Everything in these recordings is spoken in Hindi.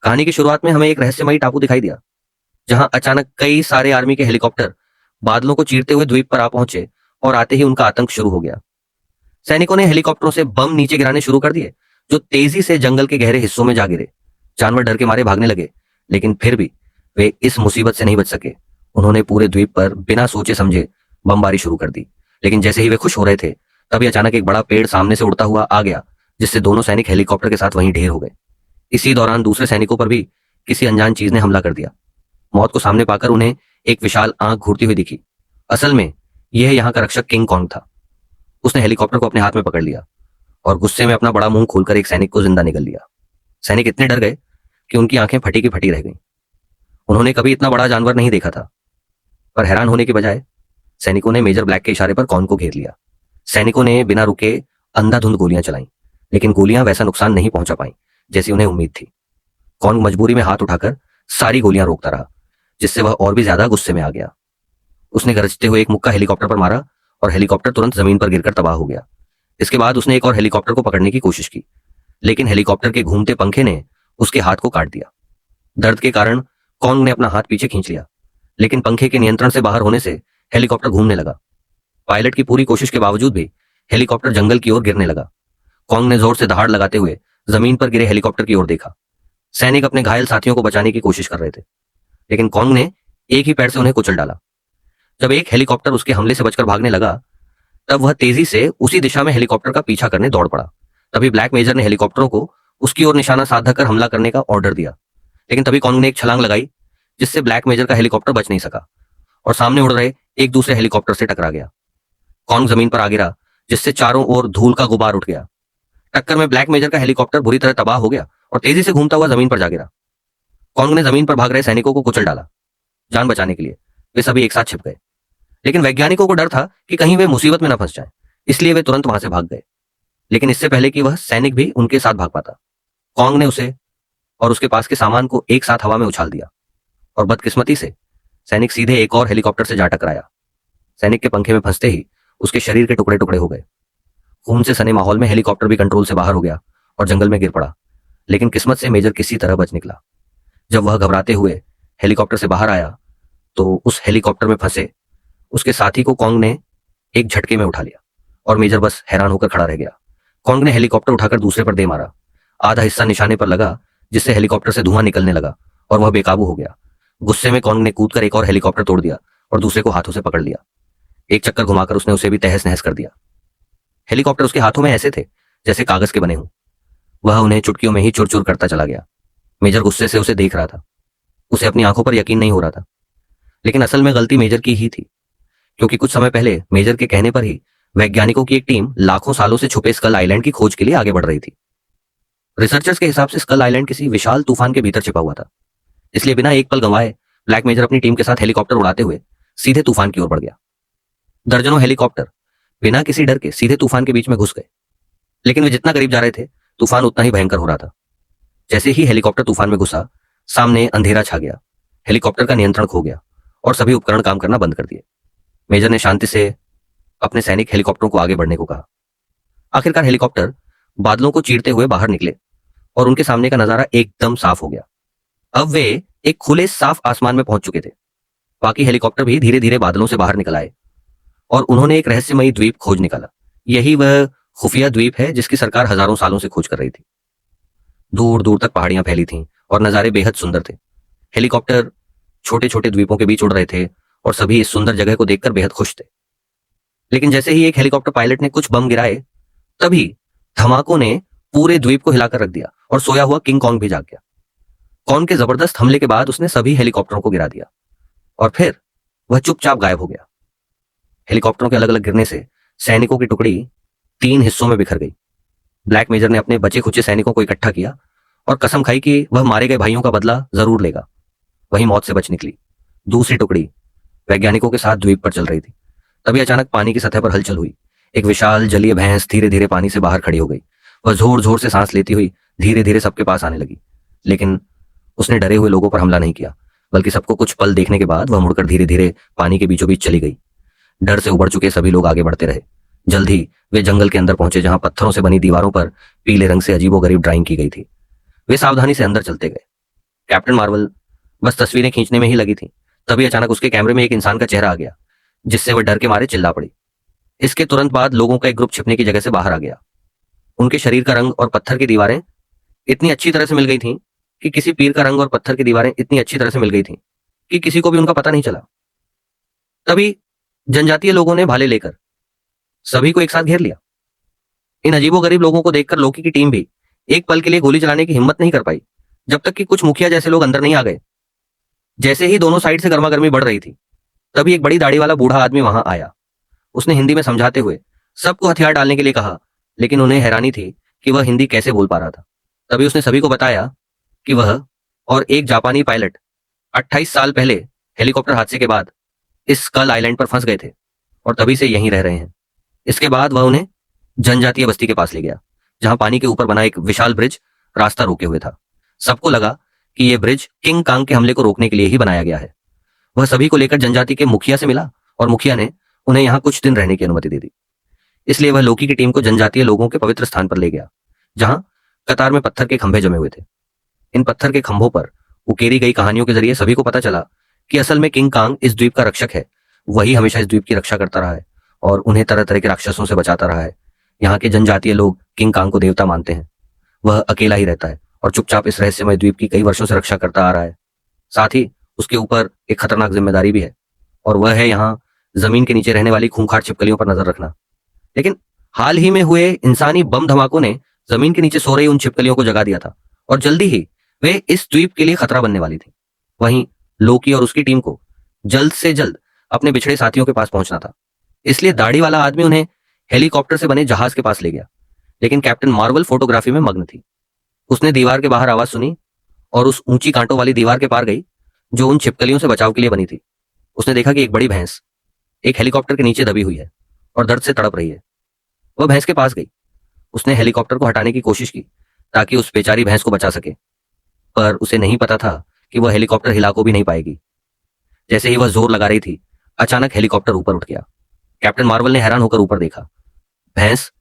कहानी की शुरुआत में हमें एक रहस्यमयी टापू दिखाई दिया, जहां अचानक कई सारे आर्मी के हेलीकॉप्टर बादलों को चीरते हुए द्वीप पर आ पहुंचे और आते ही उनका आतंक शुरू हो गया। सैनिकों ने हेलीकॉप्टरों से बम नीचे गिराने शुरू कर दिए, जो तेजी से जंगल के गहरे हिस्सों में जा गिरे। जानवर डर के मारे भागने लगे, लेकिन फिर भी वे इस मुसीबत से नहीं बच सके। उन्होंने पूरे द्वीप पर बिना सोचे समझे बमबारी शुरू कर दी। लेकिन जैसे ही वे खुश हो रहे थे, तभी अचानक एक बड़ा पेड़ सामने से उड़ता हुआ आ गया, जिससे दोनों सैनिक हेलीकॉप्टर के साथ वहीं ढेर हो गए। इसी दौरान दूसरे सैनिकों पर भी किसी अनजान चीज ने हमला कर दिया। मौत को सामने पाकर उन्हें एक विशाल आंख घूरती हुई दिखी। असल में यह यहाँ का रक्षक किंग कॉन्ग था। उसने हेलीकॉप्टर को अपने हाथ में पकड़ लिया और गुस्से में अपना बड़ा मुंह खोलकर एक सैनिक को जिंदा निगल लिया। सैनिक इतने डर गए कि उनकी आंखें फटी की फटी रह गईं। उन्होंने कभी इतना बड़ा जानवर नहीं देखा था, पर हैरान होने के बजाय सैनिकों ने मेजर ब्लैक के इशारे पर कॉन्ग को घेर लिया। सैनिकों ने बिना रुके अंधाधुंध गोलियां चलाईं, लेकिन गोलियां वैसा नुकसान नहीं पहुंचा पाईं जैसी उन्हें उम्मीद थी। कॉन्ग मजबूरी में हाथ उठाकर सारी गोलियां रोकता रहा, जिससे वह और भी ज्यादा गुस्से में आ गया। उसने गरजते हुए एक मुक्का हेलीकॉप्टर पर मारा और हेलीकॉप्टर तुरंत जमीन पर गिरकर तबाह हो गया। इसके बाद उसने एक और हेलीकॉप्टर को पकड़ने की कोशिश की, लेकिन हेलीकॉप्टर के घूमते पंखे ने उसके हाथ को काट दिया। दर्द के कारण कॉन्ग ने अपना हाथ पीछे खींच लिया, लेकिन पंखे के नियंत्रण से बाहर होने से हेलीकॉप्टर घूमने लगा। पायलट की पूरी कोशिश के बावजूद भी हेलीकॉप्टर जंगल की ओर गिरने लगा। कॉन्ग ने जोर से दहाड़ लगाते हुए जमीन पर गिरे हेलीकॉप्टर की ओर देखा। सैनिक अपने घायल साथियों को बचाने की कोशिश कर रहे थे, लेकिन कॉन्ग ने एक ही पैर से उन्हें कुचल डाला। जब एक हेलीकॉप्टर उसके हमले से बचकर भागने लगा, तब वह तेजी से उसी दिशा में हेलीकॉप्टर का पीछा करने दौड़ पड़ा। तभी ब्लैक मेजर ने हेलीकॉप्टरों को उसकी ओर निशाना साधकर हमला करने का ऑर्डर दिया, लेकिन तभी कॉन्ग ने एक छलांग लगाई, जिससे ब्लैक मेजर का हेलीकॉप्टर बच नहीं सका और सामने उड़ रहे एक दूसरे हेलीकॉप्टर से टकरा गया। कॉन्ग जमीन पर आ गिरा, जिससे चारों ओर धूल का गुबार उठ गया। टक्कर में ब्लैक मेजर का हेलीकॉप्टर बुरी तरह तबाह हो गया और तेजी से घूमता हुआ जमीन पर जा गिरा। कॉन्ग ने जमीन पर भाग रहे सैनिकों को कुचल डाला। जान बचाने के लिए वे सभी एक साथ छिप गए, लेकिन वैज्ञानिकों को डर था कि कहीं वे मुसीबत में न फंस जाएं, इसलिए वे तुरंत वहां से भाग गए। लेकिन इससे पहले कि वह सैनिक भी उनके साथ भाग पाता, कॉन्ग ने उसे और उसके पास के सामान को एक साथ हवा में उछाल दिया और बदकिस्मती से सैनिक सीधे एक और हेलीकॉप्टर से जा टकराया। सैनिक के पंखे में फंसते ही उसके शरीर के टुकड़े टुकड़े हो गए। खून से सने माहौल में हेलीकॉप्टर भी कंट्रोल से बाहर हो गया और जंगल में गिर पड़ा, लेकिन किस्मत से मेजर किसी तरह बच निकला। जब वह घबराते हुए हेलीकॉप्टर से बाहर आया, तो उस हेलीकॉप्टर में फंसे उसके साथी को कॉन्ग ने एक झटके में उठा लिया और मेजर बस हैरान होकर खड़ा रह गया। कॉन्ग ने हेलीकॉप्टर उठाकर दूसरे पर दे मारा। आधा हिस्सा निशाने पर लगा, जिससे हेलीकॉप्टर से धुआं निकलने लगा और वह बेकाबू हो गया। गुस्से में कॉन्ग ने कूदकर एक और हेलीकॉप्टर तोड़ दिया और दूसरे को हाथों से पकड़ लिया। एक चक्कर घुमाकर उसने उसे भी तहस नहस कर दिया। हेलीकॉप्टर उसके हाथों में ऐसे थे जैसे कागज के बने हों। वह उन्हें चुटकियों में ही चुर चुर करता चला गया। मेजर गुस्से से उसे देख रहा था। उसे अपनी आंखों पर यकीन नहीं हो रहा था, लेकिन असल में गलती मेजर की ही थी, क्योंकि कुछ समय पहले मेजर के कहने पर ही वैज्ञानिकों की एक टीम लाखों सालों से छुपे स्कल आइलैंड की खोज के लिए आगे बढ़ रही थी। रिसर्चर्स के हिसाब से स्कल आइलैंड किसी विशाल तूफान के भीतर छिपा हुआ था, इसलिए बिना एक पल गंवाए ब्लैक मेजर अपनी टीम के साथ हेलीकॉप्टर उड़ाते हुए सीधे तूफान की ओर बढ़ गया। दर्जनों हेलीकॉप्टर बिना किसी डर के सीधे तूफान के बीच में घुस गए, लेकिन वे जितना करीब जा रहे थे, तूफान उतना ही भयंकर हो रहा था। जैसे ही हेलीकॉप्टर तूफान में घुसा, सामने अंधेरा छा गया। हेलीकॉप्टर का नियंत्रण खो गया और सभी उपकरण काम करना बंद कर दिए। मेजर ने शांति से अपने सैनिक हेलीकॉप्टरों को आगे बढ़ने को कहा। आखिरकार हेलीकॉप्टर बादलों को चीरते हुए बाहर निकले और उनके सामने का नजारा एकदम साफ हो गया। अब वे एक खुले साफ आसमान में पहुंच चुके थे। बाकी हेलीकॉप्टर भी धीरे धीरे बादलों से बाहर निकल आए और उन्होंने एक रहस्यमयी द्वीप खोज निकाला। यही वह खुफिया द्वीप है जिसकी सरकार हजारों सालों से खोज कर रही थी। दूर दूर तक पहाड़ियां फैली थीं और नजारे बेहद सुंदर थे। हेलीकॉप्टर छोटे छोटे द्वीपों के बीच उड़ रहे थे और सभी इस सुंदर जगह को देखकर बेहद खुश थे। लेकिन जैसे ही एक हेलीकॉप्टर पायलट ने कुछ बम गिराए, तभी धमाकों ने पूरे द्वीप को हिलाकर रख दिया और सोया हुआ किंग कॉन्ग भी जाग गया। कॉन्ग के जबरदस्त हमले के बाद उसने सभी हेलीकॉप्टरों को गिरा दिया और फिर वह चुपचाप गायब हो गया। हेलीकॉप्टरों के अलग अलग गिरने से सैनिकों की टुकड़ी 3 हिस्सों में बिखर गई। ब्लैक मेजर ने अपने बचे खुचे सैनिकों को इकट्ठा किया और कसम खाई कि वह मारे गए भाइयों का बदला जरूर लेगा। वही मौत से बच निकली। दूसरी टुकड़ी वैज्ञानिकों के साथ द्वीप पर चल रही थी। तभी अचानक पानी की सतह पर हलचल हुई। एक विशाल जलीय भैंस धीरे धीरे पानी से बाहर खड़ी हो गई। वह जोर जोर से सांस लेती हुई धीरे धीरे सबके पास आने लगी, लेकिन उसने डरे हुए लोगों पर हमला नहीं किया, बल्कि सबको कुछ पल देखने के बाद वह मुड़कर धीरे धीरे पानी के बीचों बीच चली गई। डर से उबड़ चुके सभी लोग आगे बढ़ते रहे। जल्द ही वे जंगल के अंदर पहुंचे, जहां पत्थरों से बनी दीवारों पर पीले रंग से अजीबोगरीब ड्राइंग की गई थी। वे सावधानी से अंदर चलते गए। कैप्टन मार्वल बस तस्वीरें खींचने में ही लगी थी, तभी अचानक उसके कैमरे में एक इंसान का चेहरा आ गया, जिससे वह डर के मारे चिल्ला पड़ी। इसके तुरंत बाद लोगों का एक ग्रुप छिपने की जगह से बाहर आ गया। उनके शरीर का रंग और पत्थर की दीवारें इतनी अच्छी तरह से मिल गई थीं कि किसी पीर का रंग और पत्थर की दीवारें इतनी अच्छी तरह से मिल गई थीं कि किसी को भी उनका पता नहीं चला। तभी जनजातीय लोगों ने भाले लेकर सभी को एक साथ घेर लिया। इन अजीबोगरीब लोगों को देखकर लोकी की टीम भी एक पल के लिए गोली चलाने की हिम्मत नहीं कर पाई, जब तक कि कुछ मुखिया जैसे लोग अंदर नहीं आ गए। जैसे ही दोनों साइड से गर्मागर्मी बढ़ रही थी, तभी एक बड़ी दाढ़ी वाला बूढ़ा आदमी वहां आया। उसने हिंदी में समझाते हुए सबको हथियार डालने के लिए कहा, लेकिन उन्हें हैरानी थी कि वह हिंदी कैसे बोल पा रहा था। तभी उसने सभी को बताया कि वह और एक जापानी पायलट 28 साल पहले हेलीकॉप्टर हादसे के बाद इस स्कल आइलैंड पर फंस गए थे और तभी से यहीं रह रहे हैं। इसके बाद वह उन्हें जनजातीय बस्ती के पास ले गया, जहां पानी के ऊपर बना एक विशाल ब्रिज रास्ता रोके हुए था। सबको लगा कि यह ब्रिज किंग कांग के हमले को रोकने के लिए ही बनाया गया है। वह सभी को लेकर जनजाति के मुखिया से मिला और मुखिया ने उन्हें यहाँ कुछ दिन रहने की अनुमति दे दी। इसलिए वह लोकी की टीम को जनजातीय लोगों के पवित्र स्थान पर ले गया, जहां कतार में पत्थर के खंभे जमे हुए थे। इन पत्थर के खंभों पर उकेरी गई कहानियों के जरिए सभी को पता चला कि असल में किंग कांग इस द्वीप का रक्षक है। वही हमेशा इस द्वीप की रक्षा करता रहा है और उन्हें तरह तरह के राक्षसों से बचाता रहा है। यहाँ के जनजातीय लोग किंग कांग को देवता मानते हैं। वह अकेला ही रहता है और चुपचाप इस रहस्यमय द्वीप की कई वर्षों से रक्षा करता आ रहा है। साथ ही उसके ऊपर एक खतरनाक जिम्मेदारी भी है, और वह है यहाँ जमीन के नीचे रहने वाली खूंखार छिपकलियों पर नजर रखना। लेकिन हाल ही में हुए इंसानी बम धमाकों ने जमीन के नीचे सो रही उन छिपकलियों को जगा दिया था और जल्दी ही वे इस द्वीप के लिए खतरा बनने वाली थी। वहीं लोकी और उसकी टीम को जल्द से जल्द अपने बिछड़े साथियों के पास पहुंचना था। इसलिए दाढ़ी वाला आदमी उन्हें हेलीकॉप्टर से बने जहाज के पास ले गया, लेकिन कैप्टन मार्वल फोटोग्राफी में मग्न थी। उसने दीवार के बाहर आवाज सुनी और उस ऊंची कांटों वाली दीवार के पार गई जो उन छिपकलियों से बचाव के लिए बनी थी। उसने देखा कि एक बड़ी भैंस एक हेलीकॉप्टर के नीचे दबी हुई है और दर्द से तड़प रही है। वह भैंस के पास गई। उसने हेलीकॉप्टर को हटाने की कोशिश की ताकि उस बेचारी भैंस को बचा सके, पर उसे नहीं पता था कि वह हेलीकॉप्टर हिला को भी नहीं पाएगी। जैसे ही वह जोर लगा रही थी, अचानक हेलीकॉप्टर ऊपर उठ गया। कैप्टन मार्वल ने हैरान होकर ऊपर देखा। भैंस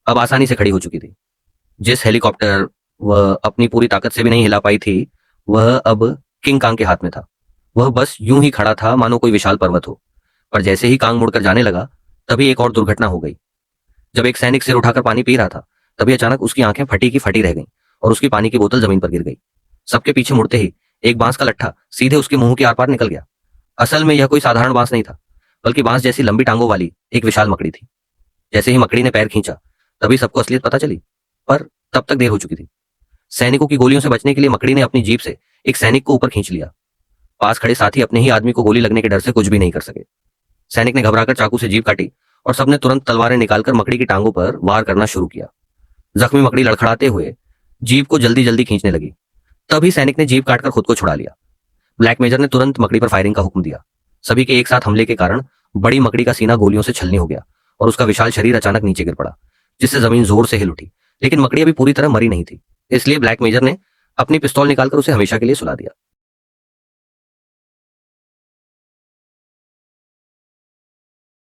अब आसानी से खड़ी हो चुकी थी। जिस हेलीकॉप्टर वह अपनी पूरी ताकत से भी नहीं हिला पाई थी, वह अब किंग कांग के हाथ में था। वह बस यूं ही खड़ा था मानो कोई विशाल पर्वत हो। पर जैसे ही कांग मुड़कर जाने लगा, तभी एक और दुर्घटना हो गई। जब एक सैनिक सिर उठाकर पानी पी रहा था, तभी अचानक उसकी आंखें फटी की फटी रह गईं और उसकी पानी की बोतल जमीन पर गिर गई। सबके पीछे मुड़ते ही एक बांस का लट्ठा सीधे उसके मुंह के आर पार निकल गया। असल में यह कोई साधारण बांस नहीं था, बल्कि बांस जैसी लंबी टांगों वाली एक विशाल मकड़ी थी। जैसे ही मकड़ी ने पैर खींचा, तभी सबको असलियत पता चली, पर तब तक देर हो चुकी थी। सैनिकों की गोलियों से बचने के लिए मकड़ी ने अपनी जीभ से एक सैनिक को ऊपर खींच लिया। पास खड़े साथी अपने ही आदमी को गोली लगने के डर से कुछ भी नहीं कर सके। सैनिक ने घबराकर चाकू से जीभ काटी और सबने तुरंत तलवारें निकालकर मकड़ी की टांगों पर वार करना शुरू किया। जख्मी मकड़ी लड़खड़ाते हुए जीभ को जल्दी जल्दी खींचने लगी। तभी सैनिक ने जीभ काटकर खुद को छुड़ा लिया। ब्लैक मेजर ने तुरंत मकड़ी पर फायरिंग का हुक्म दिया। सभी के एक साथ हमले के कारण बड़ी मकड़ी का सीना गोलियों से छलनी हो गया और उसका विशाल शरीर अचानक नीचे गिर पड़ा, जिससे जमीन जोर से हिल उठी। लेकिन मकड़ी अभी पूरी तरह मरी नहीं थी, इसलिए ब्लैक मेजर ने अपनी पिस्तौल निकालकर उसे हमेशा के लिए सुला दिया।